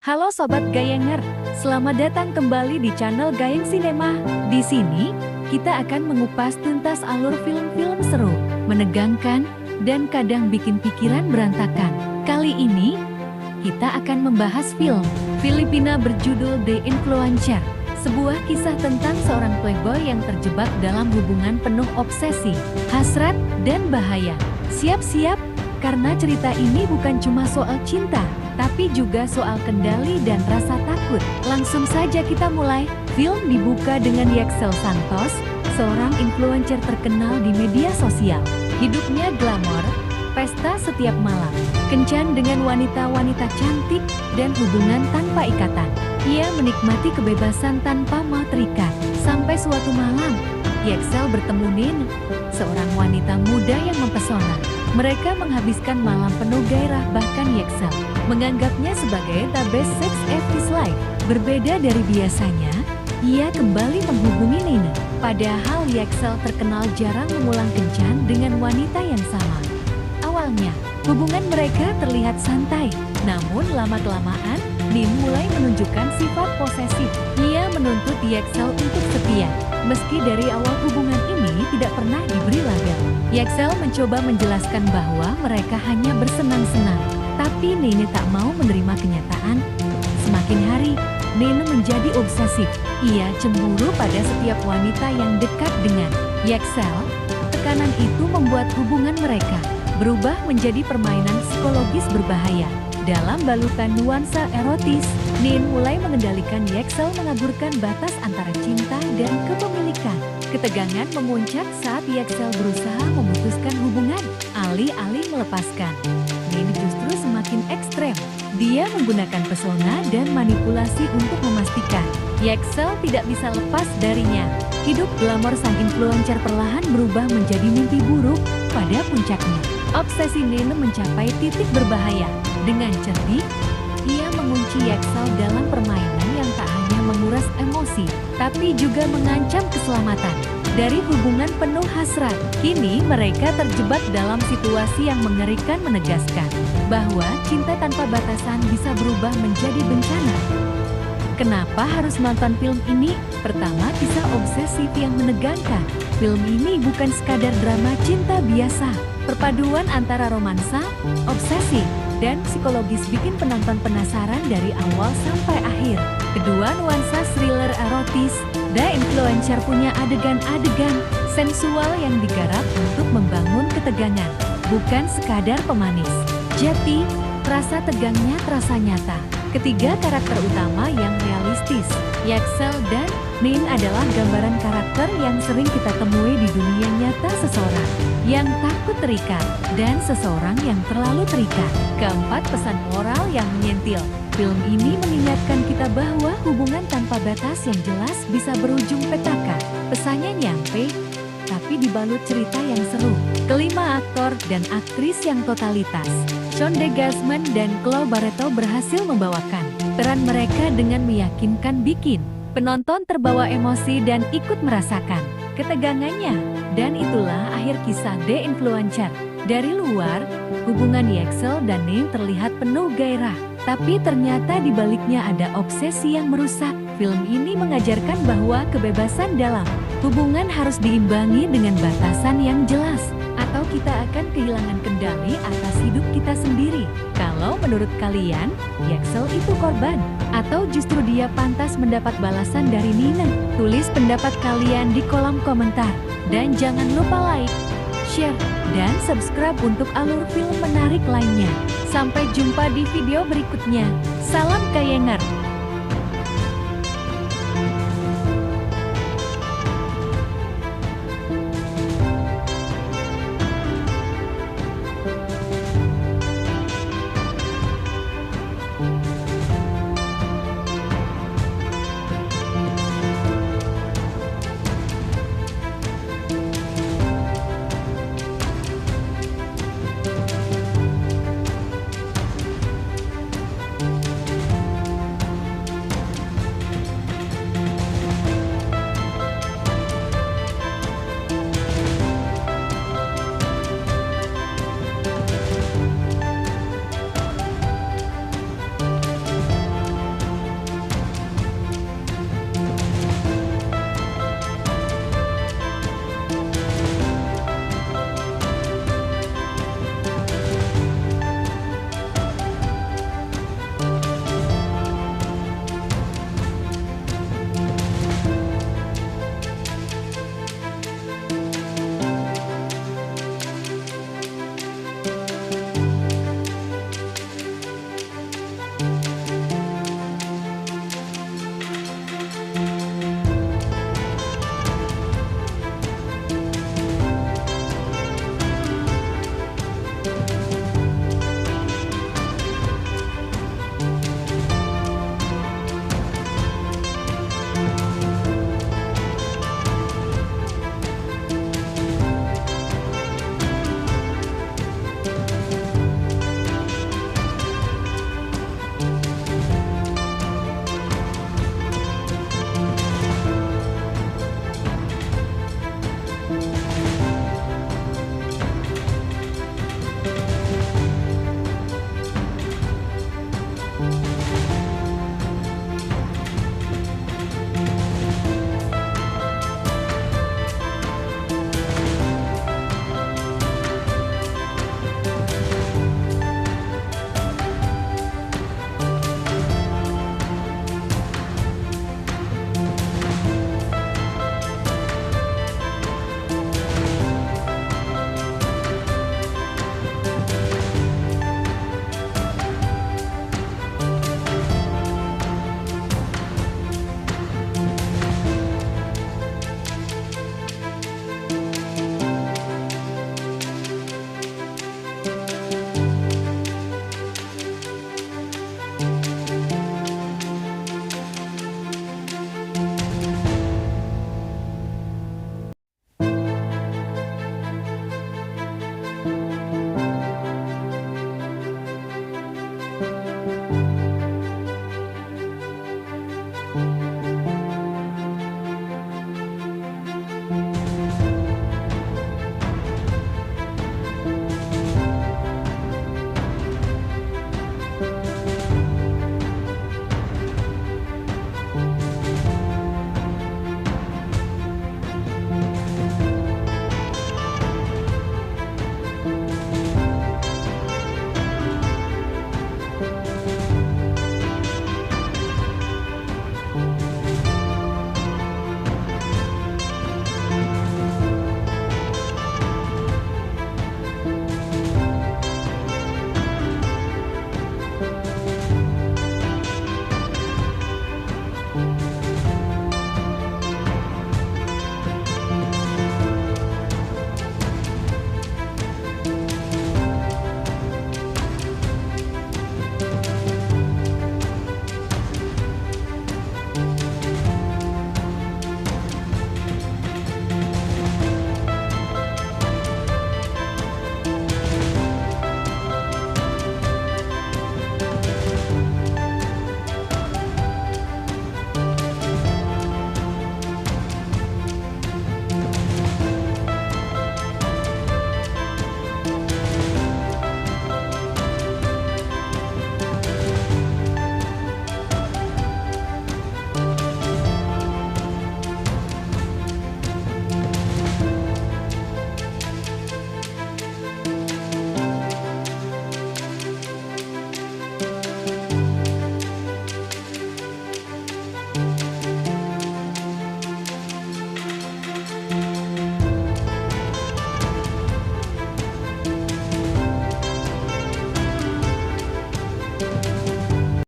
Halo Sobat Gayenger, selamat datang kembali di channel Gayeng Cinema. Di sini, kita akan mengupas tuntas alur film-film seru, menegangkan, dan kadang bikin pikiran berantakan. Kali ini, kita akan membahas film Filipina berjudul The Influencer. Sebuah kisah tentang seorang playboy yang terjebak dalam hubungan penuh obsesi, hasrat, dan bahaya. Siap-siap, karena cerita ini bukan cuma soal cinta, tapi juga soal kendali dan rasa takut. Langsung saja kita mulai. Film dibuka dengan Yaxel Santos, seorang influencer terkenal di media sosial. Hidupnya glamor, pesta setiap malam, kencan dengan wanita-wanita cantik, dan hubungan tanpa ikatan. Ia menikmati kebebasan tanpa mau terikat. Sampai suatu malam, Yaxel bertemu Nin, seorang wanita muda yang mempesona. Mereka menghabiskan malam penuh gairah, bahkan Yaxel menganggapnya sebagai the best sex of his life. Berbeda dari biasanya, ia kembali menghubungi Nina. Padahal Yaxel terkenal jarang mengulang kencan dengan wanita yang sama. Awalnya, hubungan mereka terlihat santai, namun lama-kelamaan, Nin mulai menunjukkan sifat posesif. Ia menuntut Yaxel untuk setia, meski dari awal hubungan ini tidak pernah diberi label. Yaxel mencoba menjelaskan bahwa mereka hanya bersenang-senang, tapi Nene tak mau menerima kenyataan. Semakin hari, Nene menjadi obsesif. Ia cemburu pada setiap wanita yang dekat dengan Yaxel. Tekanan itu membuat hubungan mereka berubah menjadi permainan psikologis berbahaya. Dalam balutan nuansa erotis, Nin mulai mengendalikan Yaxel, mengaburkan batas antara cinta dan kepemilikan. Ketegangan memuncak saat Yaxel berusaha memutuskan hubungan. Alih-alih melepaskan, Nin justru semakin ekstrem. Dia menggunakan pesona dan manipulasi untuk memastikan Yaxel tidak bisa lepas darinya. Hidup glamor sang influencer perlahan berubah menjadi mimpi buruk. Pada puncaknya, obsesi Nene mencapai titik berbahaya. Dengan cerdik, ia mengunci Yaxel dalam permainan yang tak hanya menguras emosi, tapi juga mengancam keselamatan. Dari hubungan penuh hasrat, kini mereka terjebak dalam situasi yang mengerikan, menegaskan bahwa cinta tanpa batasan bisa berubah menjadi bencana. Kenapa harus nonton film ini? Pertama, kisah obsesif yang menegangkan. Film ini bukan sekadar drama cinta biasa. Perpaduan antara romansa, obsesi, dan psikologis bikin penonton penasaran dari awal sampai akhir. Kedua, nuansa thriller erotis. The Influencer punya adegan-adegan sensual yang digarap untuk membangun ketegangan, bukan sekadar pemanis. Jadi, rasa tegangnya terasa nyata. Ketiga, karakter utama yang realistis. Yaxel dan Nin adalah gambaran karakter yang sering kita temui di dunia nyata, seseorang yang takut terikat dan seseorang yang terlalu terikat. Keempat, pesan moral yang menyentil. Film ini mengingatkan kita bahwa hubungan tanpa batas yang jelas bisa berujung petaka. Pesannya nyampe, tapi dibalut cerita yang seru. Kelima, aktor dan aktris yang totalitas. Shonda Gasman dan Chloe Barreto berhasil membawakan peran mereka dengan meyakinkan, bikin penonton terbawa emosi dan ikut merasakan ketegangannya. Dan itulah akhir kisah The Influencer. Dari luar, hubungan Yaxel dan Nin terlihat penuh gairah, tapi ternyata di baliknya ada obsesi yang merusak. Film ini mengajarkan bahwa kebebasan dalam hubungan harus diimbangi dengan batasan yang jelas, atau kita akan kehilangan kendali atas hidup kita sendiri. Kalau menurut kalian, Yaxel itu korban, atau justru dia pantas mendapat balasan dari Nina? Tulis pendapat kalian di kolom komentar. Dan jangan lupa like, share, dan subscribe untuk alur film menarik lainnya. Sampai jumpa di video berikutnya. Salam Gayenger.